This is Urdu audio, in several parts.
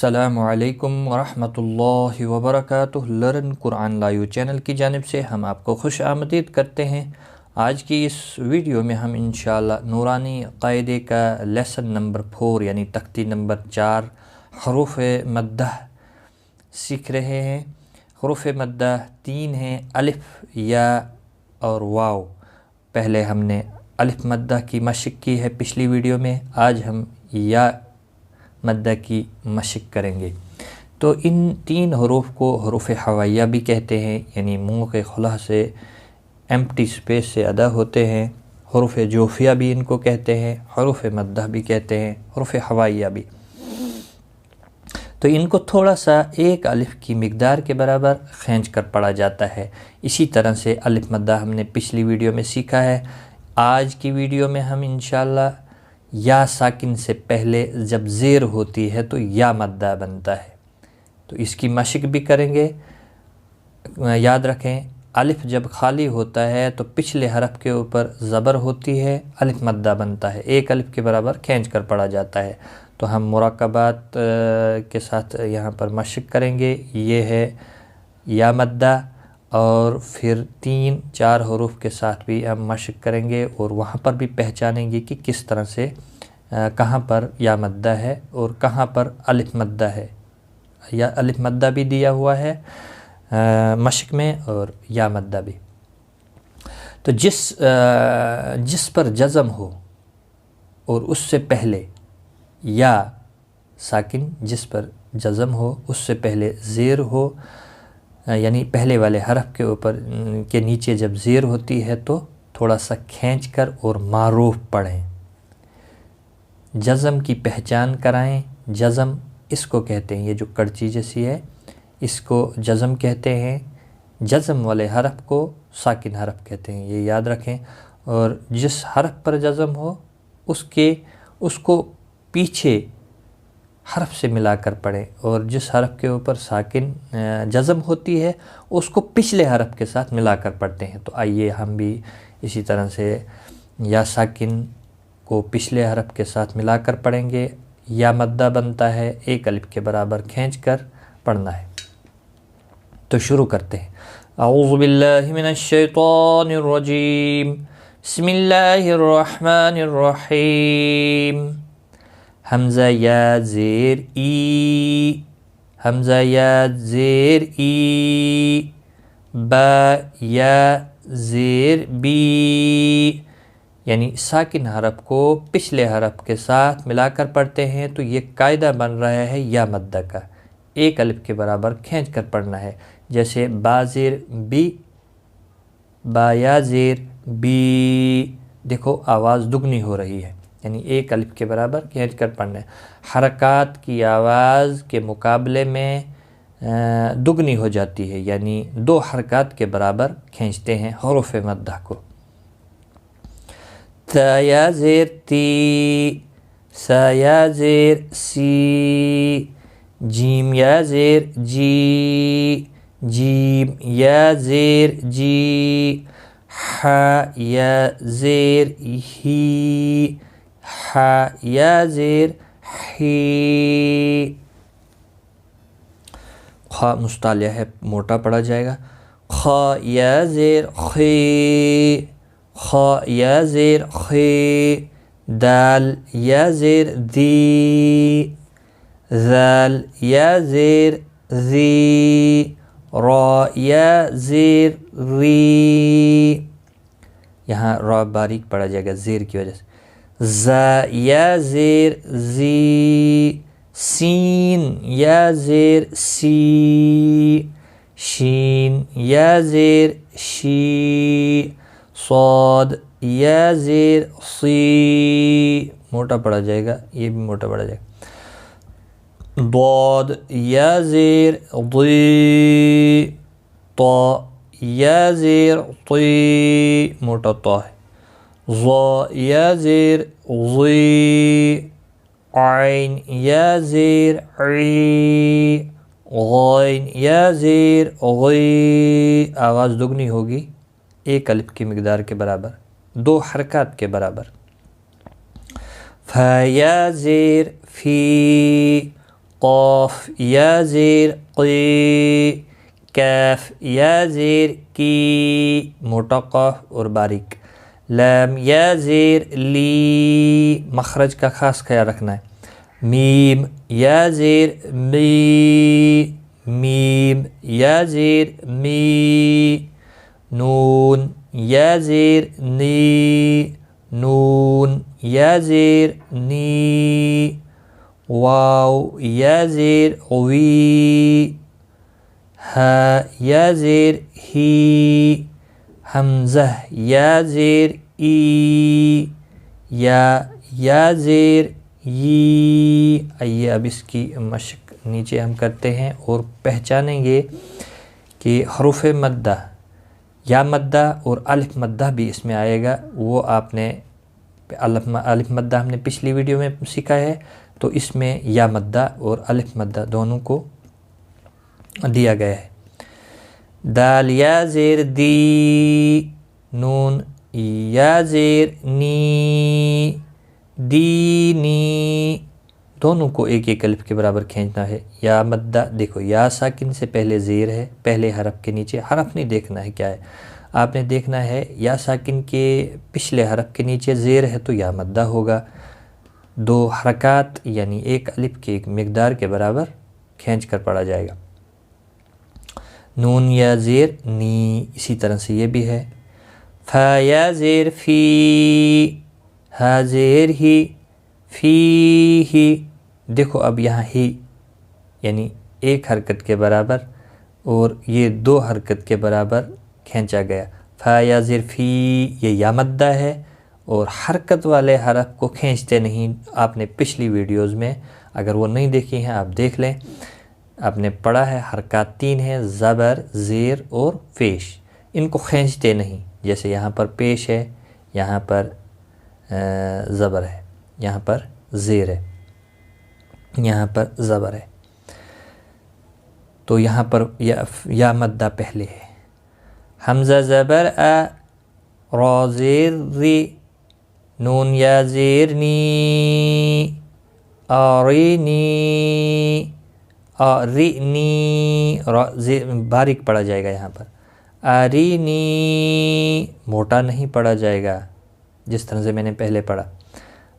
السلام علیکم ورحمۃ اللہ وبرکاتہ۔ لرن قرآن لائیو چینل کی جانب سے ہم آپ کو خوش آمدید کرتے ہیں۔ آج کی اس ویڈیو میں ہم انشاءاللہ نورانی قاعدے کا لیسن نمبر 4 یعنی تختی نمبر 4 حروف مدہ سیکھ رہے ہیں۔ حروف مدہ 3 ہیں، الف، یا اور واو۔ پہلے ہم نے الف مدہ کی مشق کی ہے پچھلی ویڈیو میں، آج ہم یا مدہ کی مشق کریں گے۔ تو ان 3 حروف کو حروف ہوائیہ بھی کہتے ہیں، یعنی منہ کے خلا سے ایمپٹی سپیس سے ادا ہوتے ہیں۔ حروف جوفیہ بھی ان کو کہتے ہیں، حروف مدہ بھی کہتے ہیں، حروف ہوائیہ بھی۔ تو ان کو تھوڑا سا ایک الف کی مقدار کے برابر کھینچ کر پڑھا جاتا ہے۔ اسی طرح سے الف مدہ ہم نے پچھلی ویڈیو میں سیکھا ہے۔ آج کی ویڈیو میں ہم انشاءاللہ یا ساکن سے پہلے جب زیر ہوتی ہے تو یا مدہ بنتا ہے، تو اس کی مشق بھی کریں گے۔ یاد رکھیں، الف جب خالی ہوتا ہے تو پچھلے حرف کے اوپر زبر ہوتی ہے، الف مدہ بنتا ہے، ایک الف کے برابر کھینچ کر پڑھا جاتا ہے۔ تو ہم مراقبات کے ساتھ یہاں پر مشق کریں گے۔ یہ ہے یا مدہ، اور پھر 3-4 حروف کے ساتھ بھی ہم مشق کریں گے، اور وہاں پر بھی پہچانیں گے کہ کس طرح سے کہاں پر یا مدہ ہے اور کہاں پر الف مدہ ہے۔ یا الف مدہ بھی دیا ہوا ہے مشق میں، اور یا مدہ بھی۔ تو جس پر جزم ہو اور اس سے پہلے یا ساکن، جس پر جزم ہو اس سے پہلے زیر ہو، یعنی پہلے والے حرف کے اوپر کے نیچے جب زیر ہوتی ہے تو تھوڑا سا کھینچ کر اور معروف پڑھیں۔ جزم کی پہچان کرائیں۔ جزم اس کو کہتے ہیں، یہ جو کڑچی جیسی ہے اس کو جزم کہتے ہیں۔ جزم والے حرف کو ساکن حرف کہتے ہیں، یہ یاد رکھیں۔ اور جس حرف پر جزم ہو اس کو پیچھے حرف سے ملا کر پڑھیں، اور جس حرف کے اوپر ساکن جزم ہوتی ہے اس کو پچھلے حرف کے ساتھ ملا کر پڑھتے ہیں۔ تو آئیے ہم بھی اسی طرح سے یا ساکن کو پچھلے حرف کے ساتھ ملا کر پڑھیں گے۔ یا مدہ بنتا ہے، ایک الف کے برابر کھینچ کر پڑھنا ہے۔ تو شروع کرتے ہیں۔ اعوذ باللہ من الشیطان الرجیم، بسم اللہ الرحمن الرحیم۔ حمزہ یا زیر ای، حمزہ یا زیر ای، با یا زیر بی، یعنی ساکن حرف کو پچھلے حرف کے ساتھ ملا کر پڑھتے ہیں۔ تو یہ قاعدہ بن رہا ہے یا مدہ کا، ایک الف کے برابر کھینچ کر پڑھنا ہے۔ جیسے با زیر بی، با یا زیر بی، دیکھو آواز دگنی ہو رہی ہے، یعنی ایک الف کے برابر کھینچ کر پڑھنا ہے۔ حرکات کی آواز کے مقابلے میں دگنی ہو جاتی ہے، یعنی 2 حرکات کے برابر کھینچتے ہیں حروف مدہ کو۔ تا یا زیر تی، سا یا زیر سی، جیم یا زیر جی، جیم یا زیر جی، حا یا زیر ہی، حا یا زیر حی۔ خا مستعلیہ ہے، موٹا پڑھا جائے گا۔ خا یا زیر خی، خا یا زیر خی، دال یا زیر دی، ذال یا زیر ذی، را یا زیر ری، یہاں را باریک پڑھا جائے گا زیر کی وجہ سے۔ زا یا زیر زی، سین یا زیر سی، شین یا زیر شی، صاد یا زیر سی، موٹا پڑھا جائے گا، یہ بھی موٹا پڑھا جائے گا۔ ضاد یا زیر ضی، طا یا زیر طی، موٹا طا ہے۔ ظا یا زیر ضی، عین یا زیر عی، غین یا زیر غی، آواز دگنی ہوگی، ایک الف کی مقدار کے برابر، 2 حرکات کے برابر۔ فا یا زیر فی، قاف یا زیر قی، کاف یا زیر کی، موٹا قاف اور باریک، لام یا زیر لی، مخرج کا خاص خیال رکھنا ہے، میم یا زیر می، میم یا زیر می، نون یا زیر نی، نون یا زیر نی، واو یا زیر وی، ہا یا زیر ہی، حمزہ یا زیر ای، یا زیر ی۔ آئیے اب اس کی مشق نیچے ہم کرتے ہیں اور پہچانیں گے کہ حروف مدہ، یا مدہ اور الف مدہ بھی اس میں آئے گا، وہ آپ نے الف مدہ ہم نے پچھلی ویڈیو میں سیکھا ہے، تو اس میں یا مدہ اور الف مدہ دونوں کو دیا گیا ہے۔ دال یا زیر دی، نون یا زیر نی، دینی، دونوں کو ایک ایک الف کے برابر کھینچنا ہے۔ یا مدہ، دیکھو یا ساکن سے پہلے زیر ہے، پہلے حرف کے نیچے، حرف نہیں دیکھنا ہے کیا ہے، آپ نے دیکھنا ہے یا ساکن کے پچھلے حرف کے نیچے زیر ہے تو یا مدہ ہوگا، دو حرکات یعنی ایک الف کے ایک مقدار کے برابر کھینچ کر پڑھا جائے گا۔ نون یا زیر نی، اسی طرح سے یہ بھی ہے۔ فا یا زیر فی، ہا زیر ہی، فی ہی، دیکھو اب یہاں ہی یعنی ایک حرکت کے برابر اور یہ دو حرکت کے برابر کھینچا گیا۔ فا یا زیر فی، یہ یا مدہ ہے اور حرکت والے حرف کو کھینچتے نہیں، آپ نے پچھلی ویڈیوز میں اگر وہ نہیں دیکھی ہیں آپ دیکھ لیں، آپ نے پڑھا ہے حرکات تین ہیں، زبر، زیر اور پیش، ان کو کھینچتے نہیں، جیسے یہاں پر پیش ہے، یہاں پر زبر ہے، یہاں پر زیر ہے، یہاں پر زبر ہے، تو یہاں پر یا مدہ پہلے ہے۔ حمزہ زبر ا، را زیر ری، نون یا زیر نی، آرینی، آرینی، باریک پڑھا جائے گا یہاں پر، آرینی، موٹا نہیں پڑھا جائے گا جس طرح سے میں نے پہلے پڑھا،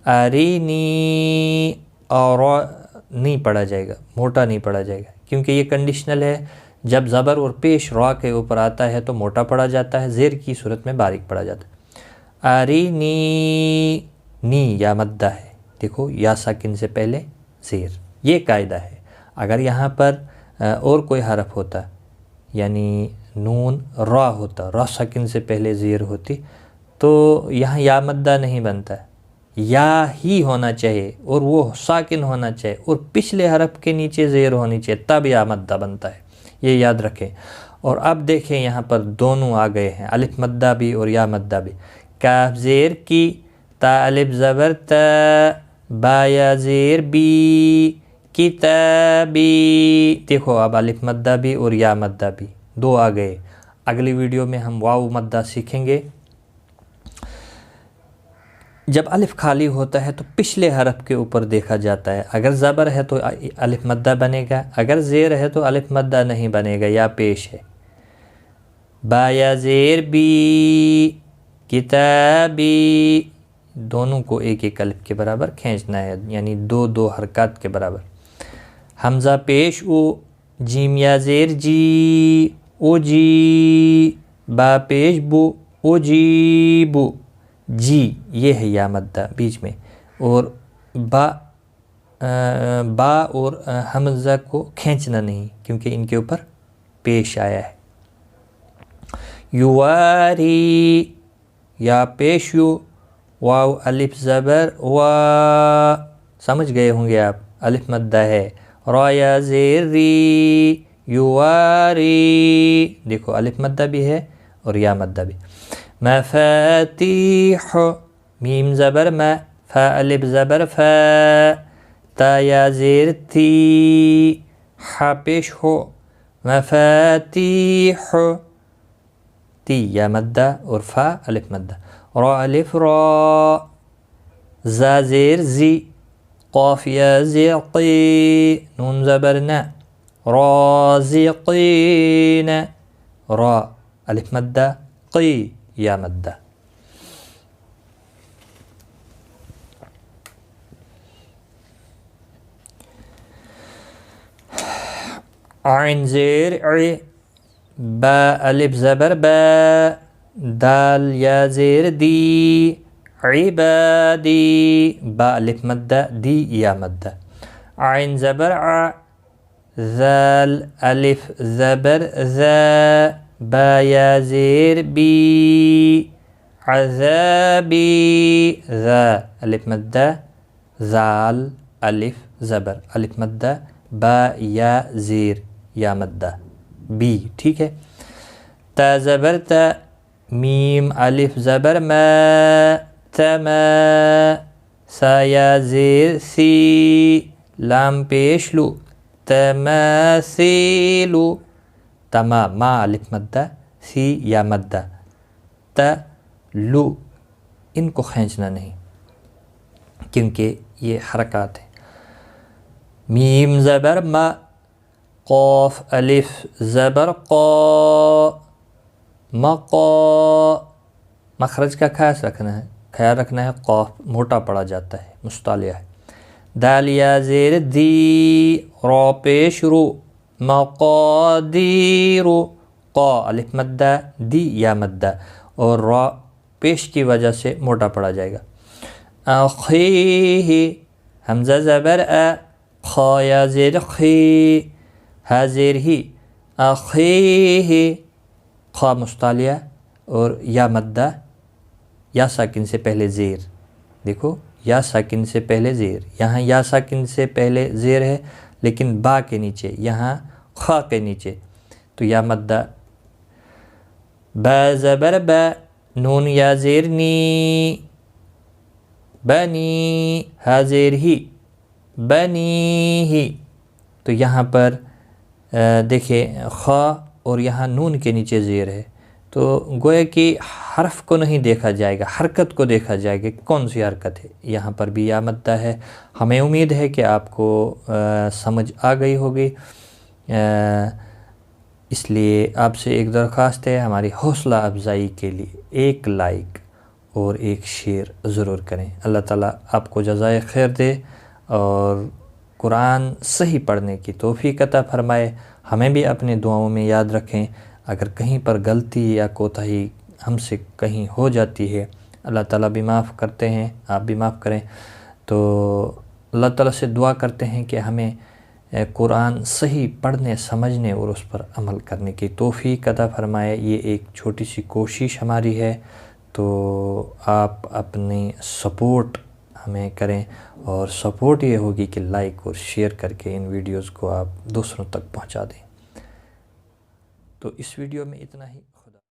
آرینی، اور نہیں پڑھا جائے گا، موٹا نہیں پڑھا جائے گا، کیونکہ یہ کنڈیشنل ہے، جب زبر اور پیش را کے اوپر آتا ہے تو موٹا پڑھا جاتا ہے، زیر کی صورت میں باریک پڑھا جاتا ہے۔ آرینی، نی یا مدہ ہے، دیکھو یا ساکن سے پہلے زیر، یہ قاعدہ ہے۔ اگر یہاں پر اور کوئی حرف ہوتا یعنی نون را ہوتا، را ساکن سے پہلے زیر ہوتی تو یہاں یا مدہ نہیں بنتا، یا ہی ہونا چاہیے اور وہ ساکن ہونا چاہیے اور پچھلے حرف کے نیچے زیر ہونی چاہیے، تب یا مدہ بنتا ہے، یہ یاد رکھیں۔ اور اب دیکھیں یہاں پر دونوں آ گئے ہیں، الف مدہ بھی اور یا مدہ بھی۔ کاف زیر کی، تا الف زبر تا، با یا زیر بی، کتابی، دیکھو اب الف مدہ بھی اور یا مدہ بھی دو آ گئے۔ اگلی ویڈیو میں ہم واو مدہ سیکھیں گے۔ جب الف خالی ہوتا ہے تو پچھلے حرف کے اوپر دیکھا جاتا ہے، اگر زبر ہے تو الف مدہ بنے گا، اگر زیر ہے تو الف مدہ نہیں بنے گا، یا پیش ہے۔ با یا زیر بی، کتابی، دونوں کو ایک ایک الف کے برابر کھینچنا ہے، یعنی دو دو حرکات کے برابر۔ حمزہ پیش او، جیم یا زیر جی، او جی، با پیش بو، او جی بو، جی یہ ہے یا مدہ بیچ میں، اور با اور حمزہ کو کھینچنا نہیں کیونکہ ان کے اوپر پیش آیا ہے۔ یواری، یا پیش یو، واو الف زبر وا، سمجھ گئے ہوں گے آپ، الف مدہ ہے۔ را یا زیر ری، یواری، دیکھو الف مدہ بھی ہے اور یا مدہ بھی۔ مفاتیح، میم زبر ما، فا الف زبر فا، تا یا زیر تی، حا پیش ہو، مفاتیح، تی یا مدہ اور فا الف مدہ۔ را الف را، زا زیر زی، قاف یا زیر قی، نون زبر نا، رازقین، را الف مدہ، قی یا مدہ. عین زیر ع، با الف زبر با، دال یا زیر دی، عبادی، با الف مدہ، دی یا مدہ. عین زبر ع، ذال الف زبر ذا، با یا زیر بی، عذابی، ذا الف مدہ، ذال الف زبر الف مدہ، با یا زیر یا مدہ، بی. ٹھیک ہے. تا زبر تا، میم الف زبر ما، تما، سا یا زیر سی، لام پیش لو، تماثیلو، تما ما الف مدہ، سی یا مدہ، تا لو، ان کو کھینچنا نہیں کیونکہ یہ حرکات ہیں. میم زبر ما، قاف الف زبر قا، مقا، مخرج کا خیال رکھنا ہے، قاف موٹا پڑا جاتا ہے، مستعلیہ ہے. دال یا زیر دی، را پیش رو، مقادیر، قا الف مدہ، دی یا مدہ، اور را پیش کی وجہ سے موٹا پڑا جائے گا. اخیہ، حمزہ زبر ا، خا یا زیر خی، ہا زیر ہی، اخیہ، خا مستعلیہ اور یا مدہ، یا ساکن سے پہلے زیر. دیکھو یا ساکن سے پہلے زیر، یہاں یا ساکن سے پہلے زیر ہے لیکن با کے نیچے، یہاں خا کے نیچے، تو یا مدہ. با زبر با، نون یا زیر نی، بنی، ہا زیر ہی، بنی ہی. تو یہاں پر دیکھیں خا اور یہاں نون کے نیچے زیر ہے، تو گویا کہ حرف کو نہیں دیکھا جائے گا، حرکت کو دیکھا جائے گا، کون سی حرکت ہے. یہاں پر بھی یا مدہ ہے. ہمیں امید ہے کہ آپ کو سمجھ آ گئی ہوگی. اس لیے آپ سے ایک درخواست ہے، ہماری حوصلہ افزائی کے لیے ایک لائک اور ایک شیئر ضرور کریں. اللہ تعالیٰ آپ کو جزائے خیر دے اور قرآن صحیح پڑھنے کی توفیق عطا فرمائے. ہمیں بھی اپنے دعاؤں میں یاد رکھیں. اگر کہیں پر غلطی یا کوتاہی ہم سے کہیں ہو جاتی ہے، اللہ تعالیٰ بھی معاف کرتے ہیں، آپ بھی معاف کریں. تو اللہ تعالیٰ سے دعا کرتے ہیں کہ ہمیں قرآن صحیح پڑھنے، سمجھنے اور اس پر عمل کرنے کی توفیق عطا فرمائے. یہ ایک چھوٹی سی کوشش ہماری ہے، تو آپ اپنی سپورٹ ہمیں کریں، اور سپورٹ یہ ہوگی کہ لائک اور شیئر کر کے ان ویڈیوز کو آپ دوسروں تک پہنچا دیں. تو اس ویڈیو میں اتنا ہی.